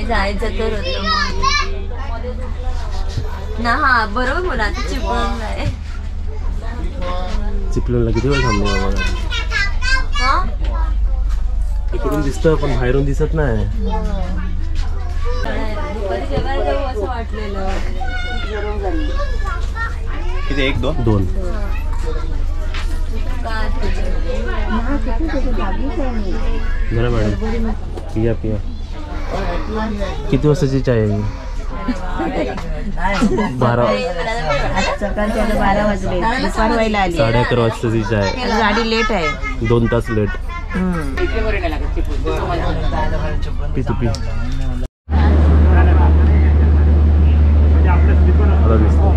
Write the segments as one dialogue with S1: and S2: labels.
S1: जायचं तर होतं ना. हा बरोबर बोला. चिपळूणला आहे.
S2: चिपळूणला किती वेळ थांबले बाबा?
S1: हा
S2: इकडून दिसतं पण बाहेरून दिसत नाही.
S1: दुपारी जेवायला जाऊ असं वाटलेलं.
S2: किती? 1 2 बरं मॅडम. पिया पिया. किती वाजताची चाय आहे? 12.
S3: सकाळच्या 12 वाजले. दुपार व्हायला आली.
S2: 11:30 वाजताची चाय.
S3: गाडी लेट आहे.
S2: 2 तास लेट. पी तू पी. आता दिसतो.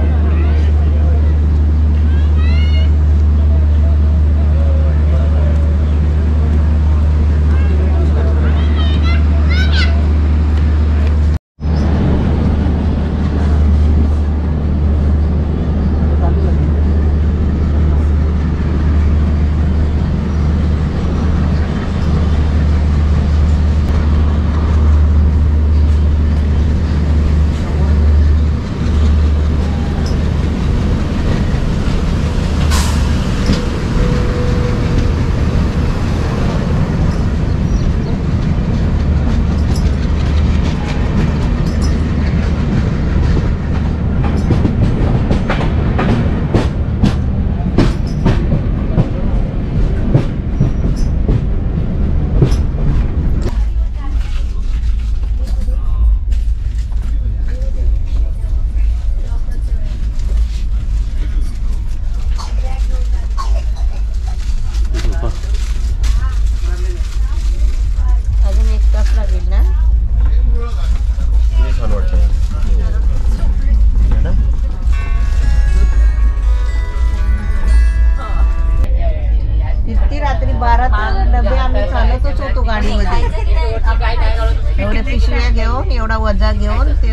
S3: एवढा वजा घेऊन ते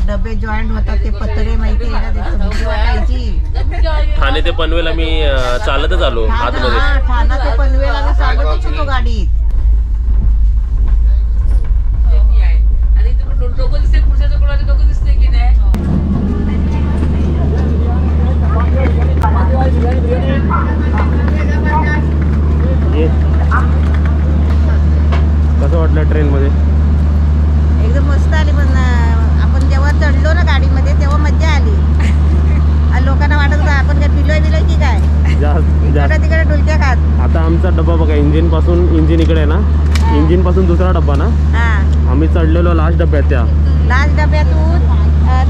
S3: डबे जॉईंट होतात. ते पत्रे माहिती आहे ना, ते भीती वाटायची.
S2: ठाणे ते पनवेल आम्ही चालतच आलो आतमध्ये.
S3: ठाणा ते पनवेल आम्ही चालतच होतो गाडीत.
S2: कसं वाटलं ट्रेन मध्ये?
S3: एकदम मस्त आली. पण आपण जेव्हा चढलो ना गाडीमध्ये तेव्हा मज्जा आली. लोकांना वाटत का आपण काय पिलोय बिलोय की काय, तिकडे डुलक्या खात.
S2: आता आमचा डब्बा बघा, इंजिन पासून, इंजिन इकडे आहे ना, इंजिन पासून दुसरा डब्बा ना. आम्ही चढलेलो लास्ट डब्यात. त्या
S3: लास्ट डब्यातून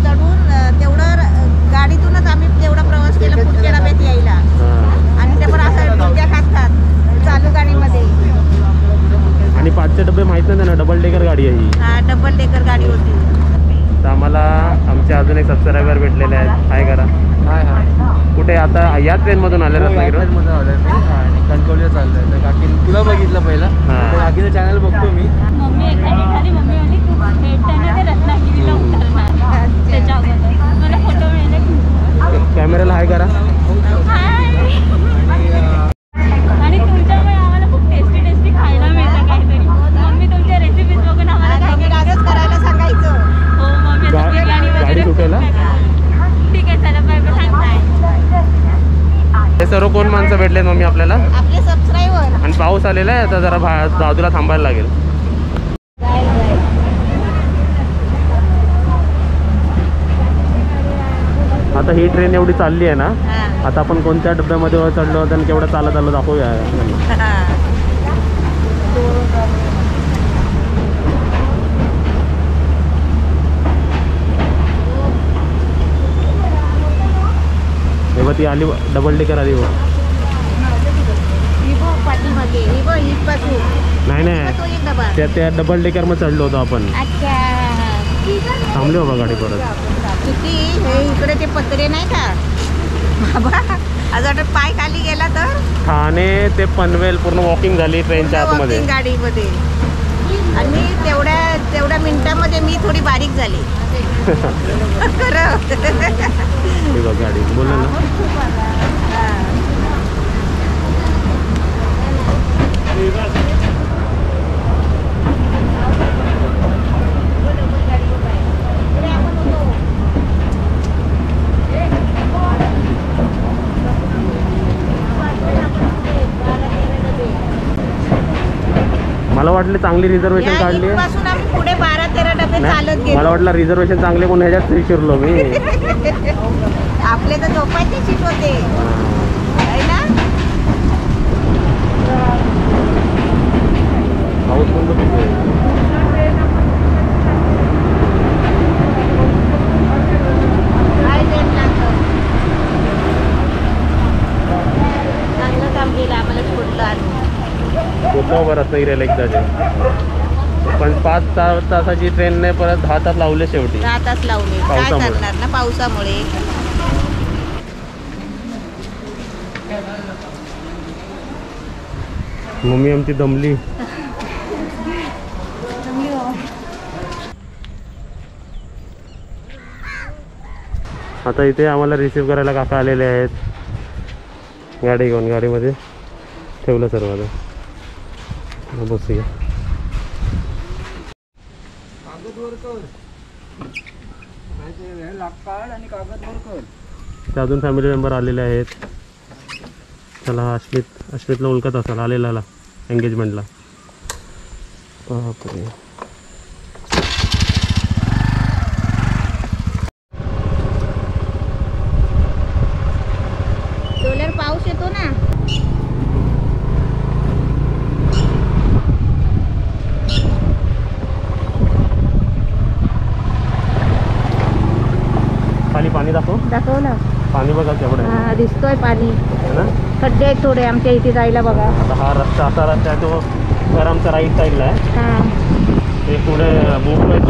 S3: चढून तेवढं गाडीतूनच आम्ही तेवढा प्रवास केला पुढच्या डब्यात यायला. आणि ते पण असं डुलक्या खात चालू गाडीमध्ये.
S2: आणि 5चे डबे माहित नाही ना, डबल डेकर गाडी आहे ही.
S3: हा, डबल डेकर गाडी होती.
S2: तर आम्हाला आमचे अजून एक सबस्क्रायबर भेटलेले आहेत. हाय करा.
S4: हाय हाय.
S2: कुठे आता या ट्रेन मधून आले?
S4: रत्नागिरीमधून आलोय मी आणि कणकवलीला चाललोय. तर काकी तुला बघितलं पहिलं, काकीचं चॅनल बघतो मी.
S1: मम्मी एखादी मम्मी वाली खूप भेटताना ते रत्नागिरीला उतरणार त्याच्या अगोदर मला फोटो मिळाले.
S2: कॅमेराला हाय करा.
S1: आणि तुमच्यामुळे आम्हाला खूप टेस्टी टेस्टी खायला मिळतं काहीतरी. मम्मी तुमच्या रेसिपीज बघून आम्हाला
S3: गाडीच करायला सांगायचं.
S1: हो मम्मी
S2: गाडी सुटेला.
S1: ठीक आहे चला बाय बाय.
S2: हे सर्व कोण माणसं भेटलेत मम्मी आपल्याला?
S3: आपले सबस्क्रायबर.
S2: आणि पाऊस आलेला आहे, आता जरा बाजूला थांबायला लागेल. आता ही ट्रेन एवढी चालली आहे ना, आता आपण कोणत्या डब्यामध्ये चढलो आणि केवढं चालत आलो दाखवूया. तेव्हा ती आली, डबल डेकर आली. नाही नाही, त्या डबल डेकर मध्ये चढलो होतो आपण. थांबले बाबा गाडी परत.
S3: किती हे इकडे ते पत्रे नाही का बाबा, आज वाटत पाय खाली गेला तर.
S2: ठाणे ते पनवेल पूर्ण वॉकिंग झाली ट्रेनच्या आतमध्ये
S3: गाडीमध्ये. आणि तेवढ्या मिनिटामध्ये मी थोडी बारीक झाली. खरं
S2: गाडी बोल ना. वाटले चांगली रिझर्वेशन
S3: या
S2: काढली आहे.
S3: इथपासून आम्ही पुढे 12-13 डबे चालत
S2: नाही,
S3: गेलो.
S2: मला वाटलं रिझर्वेशन चांगले म्हणून ह्याच्यात शिरलो मी.
S3: आपले तर झोपायची सीट होते है ना.
S2: पाऊस पण तर खूप आहे.
S3: काय देत लागतं. चांगलं काम केलं आम्हाला सोडलं आणि
S2: कुठं बरं असं इरेल एकदाचे. पण 5-6 तासाची ट्रेनने परत 10 तास लावले शेवटी.
S3: 10 तास लावले. काय
S2: पावसामुळे.
S3: करणार ना पावसामुळे.
S2: मम्मी आमची दमली. आता इथे आम्हाला रिसीव्ह करायला काका आलेले आहेत. गाडी घेऊन गाडीमध्ये ठेवलं सर्व. आता बसूया. ते अजून फॅमिली मेंबर आलेले आहेत. चला अश्वितला ओळखत असाल आलेला एंगेजमेंटला. बापरे.
S3: डोल्यावर पाऊस येतो ना.
S2: खाली पाणी
S3: दाखवलं.
S2: पाणी बघा तेवढं आहे.
S3: हा दिसतोय पाणी.
S2: है ना.
S3: खड्डे आहेत थोडे आमच्या इथे जायला बघा.
S2: आता हा रस्ता असा रस्ता आहे तो तर आमचा राईट साईडला आहे.
S3: हा
S2: ते पुढे बुबू आहे बघ.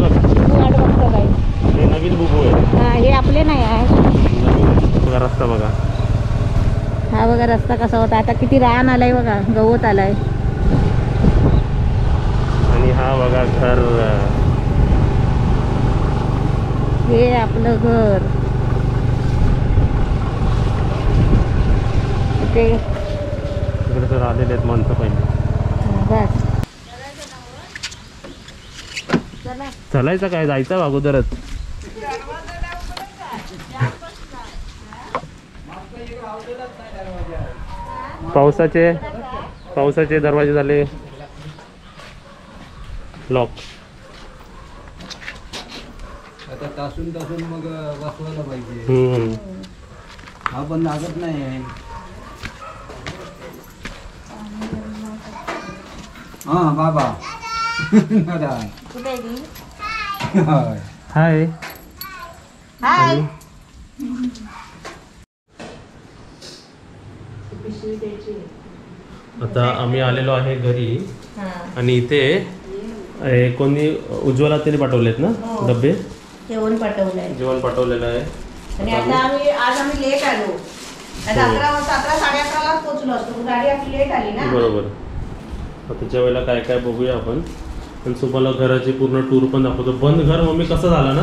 S3: वाट बघतो काय.
S2: हे नवीन बुबू आहे.
S3: हा हे आपले नाही आहे.
S2: नवीन बघा रस्ता बघा.
S3: हा बघा रस्ता कसा होता. आता किती रान आलाय बघा. गवत आलाय.
S2: आणि हा बघा घर.
S3: हे आपलं घर. ते
S2: इकडे तर आलेले आहेत माणसं पहिले.
S3: बस
S2: चालायचं काय जायचं अगोदरच. पावसाचे दरवाजे झाले लॉक.
S4: आता तासून मग वाचवायला पाहिजे. हा पण लागत नाही. हा बाबा.
S3: कुठे गेली?
S2: हाय.
S3: हाय.
S2: आता आम्ही आलेलो आहे घरी. आणि इथे कोणी उज्ज्वला त्यांनी पाठवलेत ना डबे.
S3: जेवण पाठवलंय.
S2: जेवण पाठवलेलं आहे.
S3: आणि आता आज आम्ही लेट आलो. 11:30-11:30 पोहोचलो असतो. गाडी आपली लेट आली ना.
S2: बरोबर. आता जेवायला काय काय बघूया आपण. आणि तुम्हाला घराची पूर्ण टूर पण दाखवतो. बंद घर मम्मी कसं झालं ना.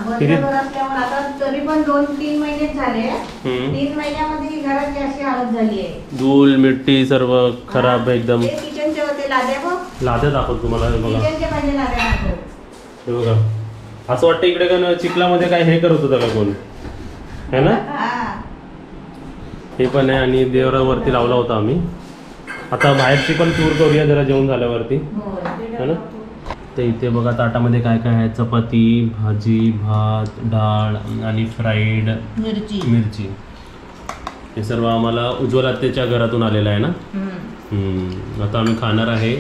S3: बंद घर असल्यामुळे आता तरी पण 2-3 महिनेच झाले. 3 महिन्यामध्ये घराची अशी हालत झाली आहे.
S2: धूळ मिट्टी सर्व खराब एकदम.
S3: किचनचे होते लाद्या बघ.
S2: लाद्या दाखवतो तुम्हाला. बघा
S3: किचनचे म्हणजे लाद्या दाखव.
S2: हे बघा. असं वाटतं इकडे का चिखलामध्ये काय हे करत होतं का कोण है ना. हे पण आहे. आणि देवरावरती लावला होता आम्ही. आता बाहेरची पण टूर करूया जरा जेवण झाल्यावरती है ना. ते इथे बघा ताटामध्ये काय काय आहे. चपाती, भाजी, भात, डाळ आणि फ्राईड मिरची. हे सर्व आम्हाला उज्ज्वल आत्याच्या घरातून आलेलं आहे ना. आता आम्ही खाणार आहे.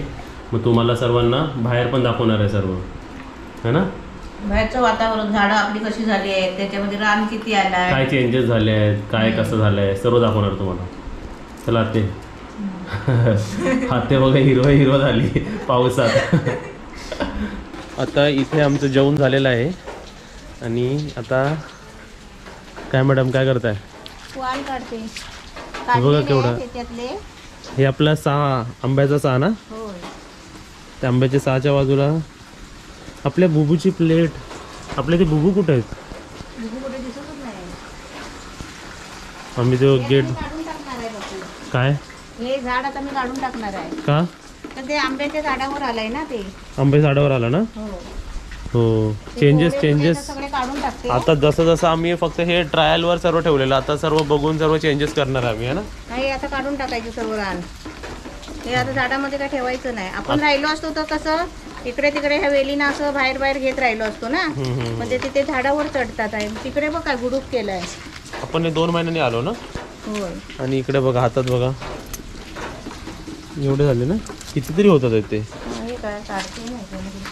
S2: मग तुम्हाला सर्वांना बाहेर पण दाखवणार आहे सर्व है ना.
S3: बाहेरचं वातावरण, झाडं आपली कशी झाली आहेत, त्याच्यामध्ये रान किती आलाय,
S2: काय चेंजेस झाले आहेत, काय कसं झालंय सर्व दाखवणार तुम्हाला. चला ते हाते बघा हिरवा झाली पावसात. आता इथे आमचं जेवण झालेलं आहे. आणि आता काय मॅडम काय करताय.
S3: वाल काढते.
S2: बघा केवढा. हे आपला 6 आंब्याचा 6 ना. त्या आंब्याच्या 6च्या बाजूला आपल्या बुबूची प्लेट. आपले ते बुबू कुठे आहेत. आम्ही जो गेट काय
S3: हे झाड आता मी काढून टाकणार आहे.
S2: का.
S3: तर ते आंब्याच्या झाडावर आलंय ना. ते
S2: आंबे झाडावर आला ना. हो चेंजेस
S3: सगळे काढून टाकते.
S2: आता जसं आम्ही फक्त हे ट्रायलवर सर्व ठेवलेलं. आता सर्व बघून सर्व चेंजेस करणार आम्ही है ना.
S3: नाही आता काढून टाकायचे सर्व रान. हे आता झाडामध्ये काय ठेवायचं नाही. आपण राहिलो असतो तर कसं इकडे तिकडे ह्या वेलीना असं बाहेर बाहेर घेत राहिलो असतो ना. म्हणजे तिथे झाडावर चढतात आहे. तिकडे बघ काय गुडूप केलाय.
S2: आपण 2 महिन्यांनी आलो ना.
S3: होय.
S2: आणि इकडे बघा हातात बघा एवढे झाले ना. कितीतरी होतात ते.
S3: हे काय काढते नाही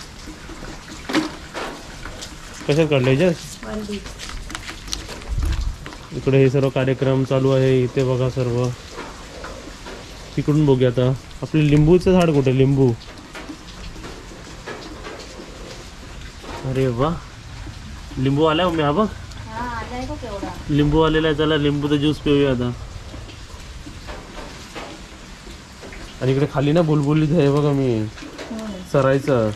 S2: कशात काढले
S3: वल्ली.
S2: इकडे हे सर्व कार्यक्रम चालू आहे. इथे बघा सर्व. तिकडून बघूया आता आपले लिंबूचं झाड कुठे. लिंबू. अरे वा लिंबू आलाय मम्मी. हा बघ
S3: हा आलाय बघ एवढा.
S2: लिंबू आलेला आहे. चला लिंबूचा ज्यूस पिऊया आता. आणि इकडे खाली ना बुलबुलीत आहे बघा मी सरायचं.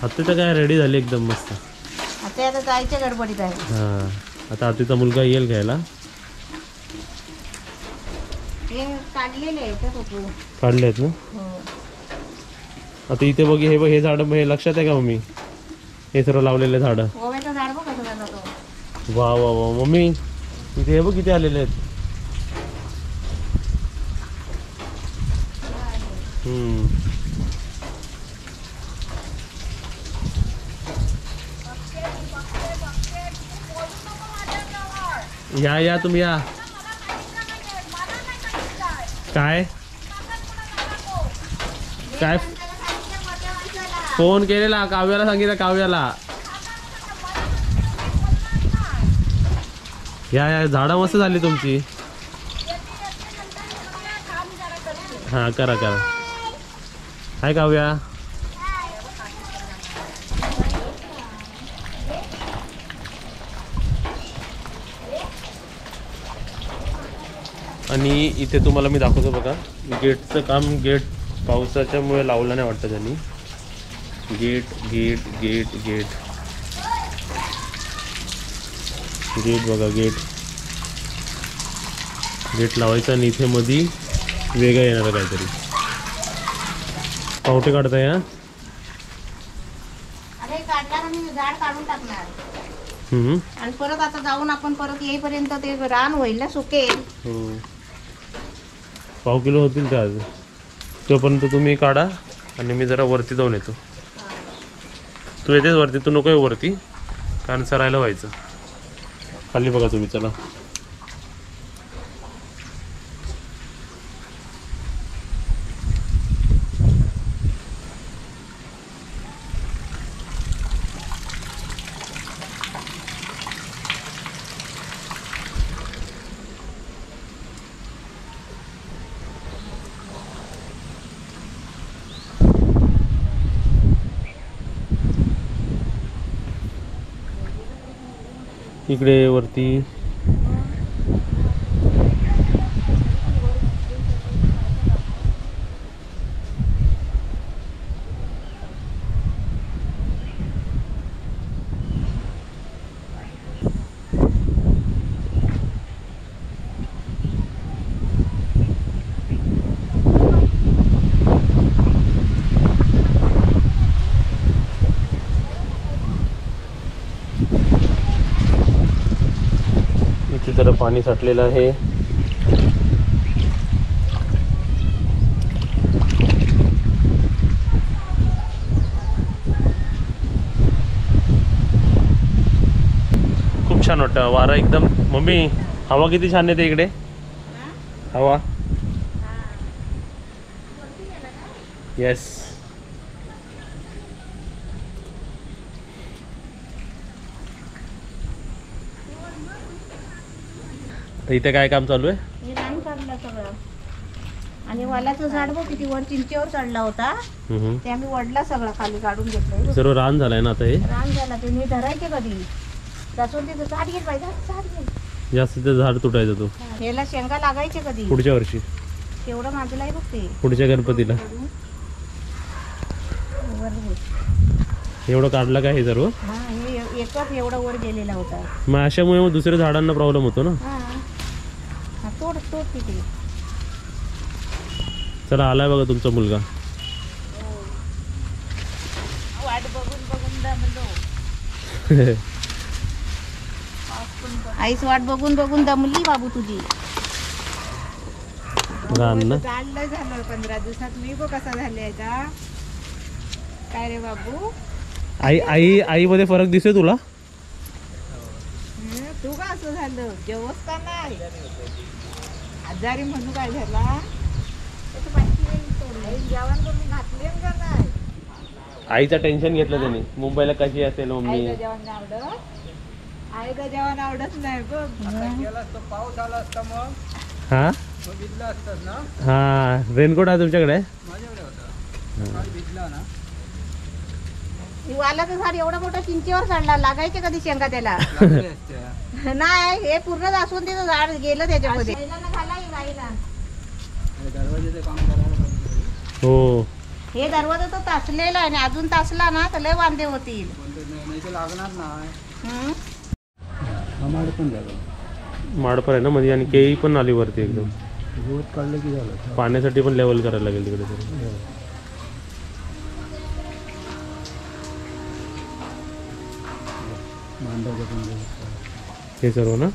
S2: आता तर काय रेडी झाली एकदम मस्त.
S3: आता जायच्या गडबडीत आहे.
S2: हा आता आतीचा मुलगा येईल घ्यायला.
S3: हे काढलेले आहे का पप्पू.
S2: काढले आहेत ना. आता इथे बघ हे बघ हे झाड हे लक्षात आहे का मम्मी. हे सर्व लावलेले झाड.
S3: ओव्याचं झाड बघ कसं झालं तो.
S2: वा वा वा मम्मी इथे हे बघ किती आलेले आहेत. या तुम्ही या. काय काय फोन केलेला काव्याला सांगितलं. काव्याला या झाडं मस्त झाली तुमची. हा करा करा. हाय काव्या. आणि इथे तुम्हाला मी दाखवतो बघा गेटचं काम. गेट पावसाच्यामुळे लावलं नाही वाटतं त्यांनी. Gate gate gate gate gate बघा. गेट गेट लावायचं आणि इथे मध्ये वेगळं येणार काहीतरी. पावटे काढताय. हा
S3: अरे काढणार आणि झाड काढून टाकणार. आणि परत आता जाऊन आपण परत येईपर्यंत ते रान होईल ना सुकेल.
S2: पाव किलो होतील ते आज. तोपर्यंत तुम्ही काढा आणि मी जरा वरती जाऊन येतो. तू येतेच वरती. तू नको आहे वरती कारण सरायला व्हायचं. खाली बघा तुम्ही. चला इकडे वरती जरा पाणी साठलेलं आहे. खूप छान वाटतं. वारा एकदम. मम्मी हवा किती छान येते इकडे. हवा. येस. इथे काय काम चालू आहे.
S3: हे रान काढलं सगळं. आणि वालाचं झाड बघ किती वर चिंचेवर चढला होता. ते आम्ही वडला सगळं खाली काढून घेतलं.
S2: सर्व रान झालंय ना आता. हे
S3: रान झाला. ते मी धरायचे कधी जास्वंदीचं झाड घेत पाहिजे. झाड घे.
S2: जास्त ते झाड तुटायचं. तो
S3: याला शेंगा लागायचे कधी
S2: पुढच्या वर्षी.
S3: तेवढं माझं आहे बघ ते
S2: पुढच्या गणपतीला. एवढं काढलं काय हे सर्व.
S3: हा हे एकच एवढा वर गेलेला होता.
S2: मग अशामुळे मग दुसऱ्या झाडांना प्रॉब्लेम होतो ना.
S3: हा तोड तोड तिथे.
S2: चला आलाय बघा तुमचा मुलगा.
S3: वाट बघून बघून दमलो. आईच वाट बघून बघून दमली बाबू तुझी.
S2: घाण ना.
S3: जाड लय झालं 15 दिवसात. मी बघ कसा झाले आता. काय रे बाबू,
S2: आई आई आई मध्ये फरक दिसतोय तुला?
S3: तू का असं झालं? जेवस का नाही? आजारी म्हणू काय झाला? जेवण करून घातले का नाही?
S2: आईचं टेन्शन घेतलं त्यांनी, मुंबईला कशी असेल मम्मी.
S3: आईला जेवण नाही आवडत. आईला जेवण आवडत नाही बघ.
S4: पाऊस आला असता मग
S2: हा
S4: भिजला असतात ना.
S2: हा रेनकोट आहे तुमच्याकडे?
S4: माझ्याकडे होता काल भिजला ना.
S3: तू आला तर झाड एवढा मोठा चिंचेवर चढला. लागायचे कधी शेंगा त्याला?
S4: लागले असत्या.
S3: नाही, हे पूर्ण असून तिथं झाड गेलं त्याच्यामध्ये.
S4: दरवाजाचं काम करायला पाहिजे.
S2: हो
S3: हे दरवाजा तर तासलेला आहे आणि अजून तासला ना तर लय वांदे होतील.
S4: नाही तर लागणार नाही.
S3: हम्म?
S4: आम्हाला पण झालं.
S2: माडपर आहे ना मध्ये, आणि केळी पण आली वरती एकदम.
S4: गवत काढलं की झालं.
S2: पाण्यासाठी पण लेवल करायला लागेल तिकडे तरी.
S4: मांडाचं पण
S2: हे सर्व ना.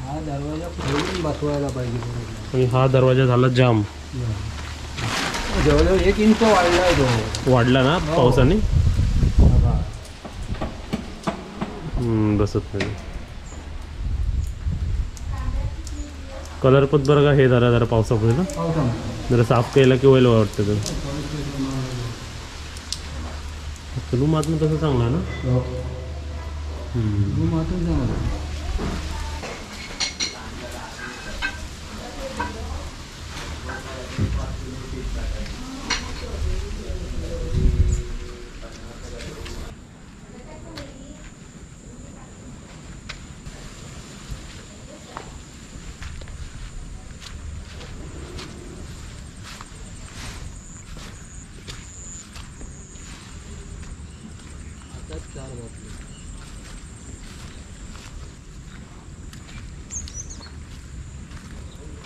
S4: हा दरवाजा खोलून बसवायला पाहिजे.
S2: आणि हा दरवाजा झाला जाम.
S4: जवळजवळ 1 इंच वाढलाय तो.
S2: वाढला ना पावसाने.
S4: बघा.
S2: बसत नाही. कलर पण बरं का हे जरा पावसामुळे ना
S4: पावसामध्ये
S2: जरा साफ केला की होईल वाटतं तर. रूम आतून तसं चांगला आहे ना.
S4: मातून जाणार.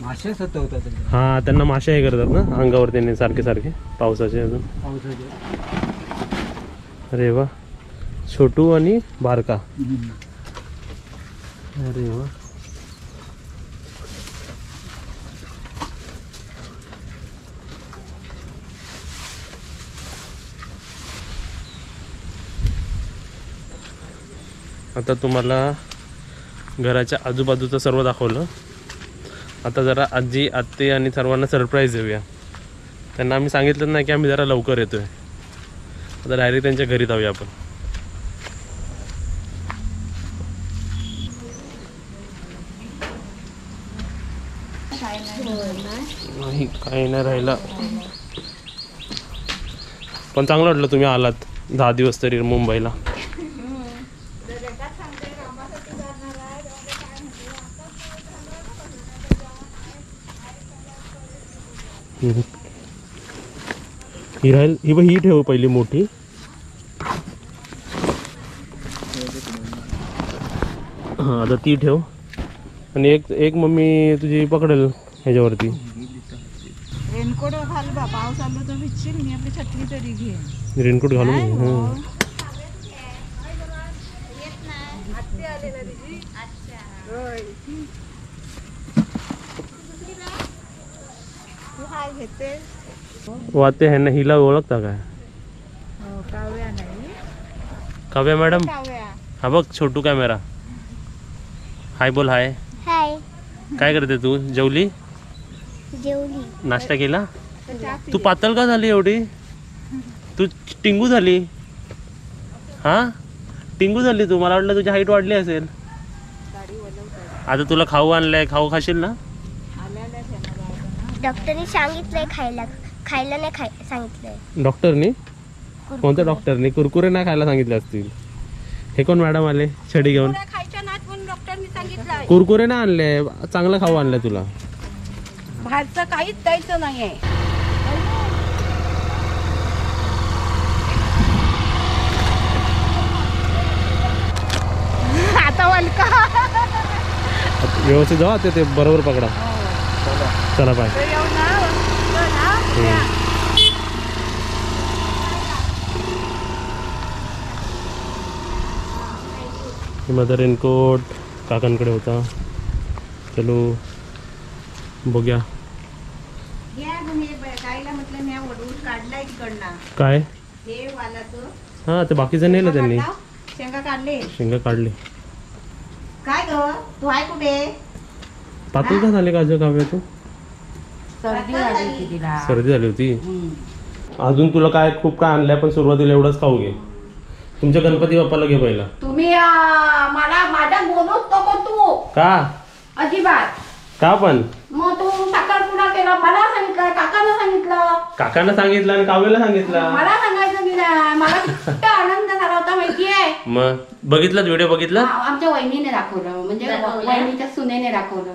S4: मासे सतवतात.
S2: हा त्यांना मासे हे करतात ना अंगावर त्यांनी सारखे सारखे पावसाचे अजून.
S4: पावसाचे.
S2: अरे वा, छोटू आणि बारका. अरे वा. आता तुम्हाला घराच्या आजूबाजूचं सर्व दाखवलं. आता जरा आजी आत्ते आणि सर्वांना सरप्राईज देऊया. त्यांना आम्ही सांगितलं नाही की आम्ही जरा लवकर येतोय. आता डायरेक्ट त्यांच्या घरी जाऊया आपण. नाही काही नाही राहिलं, पण चांगलं वाटलं तुम्ही आलात 10 दिवस तरी मुंबईला. ही राहील ही ठेव पहिली मोठी. हां आता ती ठेव आणि एक मम्मी तुझी पकडेल ह्याच्यावरती.
S3: रेनकोट घाल बा, पाऊस आलो तर भिजशील. मी आपली छत्री तरी घे.
S2: रेनकोट घालून घे. वाते ह्यांना हिला ओळखता काय?
S3: काव्या नाही,
S2: काव्या मॅडम.
S3: काव्या.
S2: हा बघ छोटू कॅमेरा. हाय बोल. हाय
S5: हाय.
S2: काय करते तू? जेवली?
S5: जेवली.
S2: नाश्ता केला? तू पातळ का झाली एवढी? तू टिंगू झाली. हा टिंगू झाली तू. मला वाटलं तुझी हाईट वाढली असेल. आता तुला खाऊ आणलंय, खाऊ खाशील ना?
S5: डॉक्टरने सांगितलंय खायला नाही सांगितलंय.
S2: डॉक्टरनी? कोणत्या डॉक्टरनी? कुरकुरे नाही खायला सांगितले असतील. हे कोण मॅडम आले छडी घेऊन? कुरकुरे नाही आणले, चांगलं खाऊ आणलंय तुला.
S3: बाहेरचं काहीच द्यायचं नाहीये. आता वलका
S2: व्यवस्थित जावा ते बरोबर पकडा. चला बाय. माझा रेनकोट काकांकडे होता. चलो बघूया
S3: गाईला म्हटलं मी वडून काढलाय तिकडनं
S2: काय.
S3: हे वालाचं
S2: हां ते बाकीचं नेलं त्यांनी.
S3: शेंगा काढले.
S2: शेंगा काढली.
S3: काय ग तू आहे कुठे.
S2: पातळ का झाले का काव्या तू.
S3: सर्दी झाली होती तिला.
S2: सर्दी झाली होती. अजून तुला काय खूप काय आणलंय पण सुरुवातीला एवढंच खाऊ घे. तुमच्या गणपती बाप्पाला घे पहिला.
S3: तुम्ही मला माझ्या बोलूच नको तू.
S2: का
S3: अजिबात. का
S2: पण
S3: मग तू साखरपुडा केला मला सांगितलं काकांना सांगितलं.
S2: काकांना सांगितलं आणि काव्याला सांगितलं.
S3: मला सांगायचं की नाही. मला किती आनंद झाला होता माहितीये.
S2: मग बघितला व्हिडिओ बघितला.
S3: आमच्या वहिनीने दाखवलं म्हणजे वहिनीच्या सुनेने दाखवलं.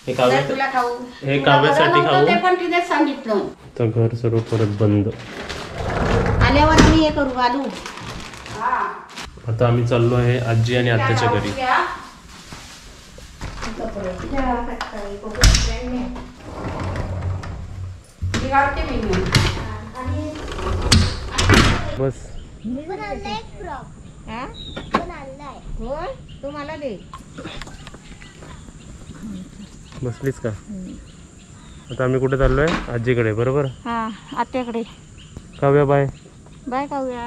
S2: हे काव्या
S3: तुला खाऊ
S2: हे काव्यासाठी खाऊ.
S3: ते पण तिने सांगितलं.
S2: तर घर सर्व परत बंद.
S3: आल्यावर आम्ही हे करू आलू.
S2: आता आम्ही चाललो आहे आजी आणि आत्याच्या घरी. बस
S3: तुम्हाला दे.
S2: बसलीस का. आता आम्ही कुठे चाललोय आजीकडे बरोबर.
S1: हा आत्याकडे.
S2: काव्या बाय.
S1: बाय काव्या.